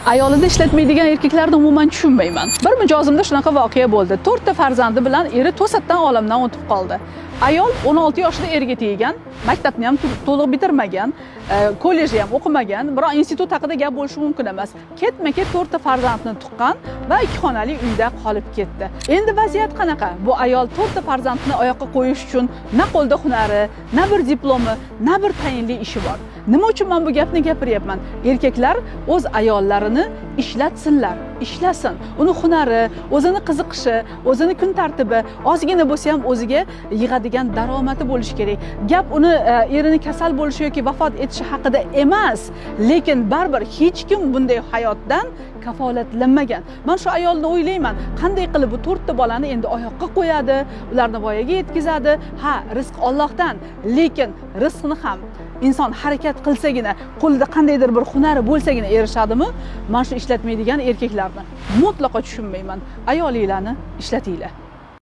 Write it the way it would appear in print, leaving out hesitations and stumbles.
Ayolida ishlatmaydigan erkaklarni umuman tushunmayman. Bir mijozimda shunaqa voqea bo'ldi. 4 ta farzandi bilan eri to'satdan olamdan o'tib qoldi. Ayol 16 yoshida erga teggan, maktabni ham to'liq bitirmagan, kollejni ham o'qimagan, biroq institut haqida gap bo'lishi mumkin emas. Ketma-ket 4 ta farzandni tuqqan va 2 xonali uyda qolib ketdi. Endi vaziyat qanaqa? Bu ayol 4 ta farzandni oyoqqa qo'yish uchun na qo'lda hunari, na bir diplomi, na bir tayinli ishi bor. Nima uchun men bu gapni gapiryapman? Erkaklar o'z ayollarini ishlatsinlar, ishlasin. Uni hunari, o'zini qiziqishi, o'zini kun tartibi, ozgina bo'lsa ham o'ziga yig'adigan daromadi bo'lishi kerak. Gap uni erini kasal bo'lishi yoki vafot etishi haqida emas, lekin baribir hech kim bunday hayotdan kafolatlanmagan. Men shu ayolni o'ylayman, qanday qilib bu 4 ta bolani endi oyoqqa qo'yadi, ularni voyaga yetkazadi. Ha, rizq Allohdan, lekin rizqni ham inson harakat qilsagina, qo'lida qandaydir bir hunari bo'lsagina erishadimi? Men shu ishlatmaydigan erkaklarni mutlaqo tushunmayman. Ayolinglarni ishlatinglar.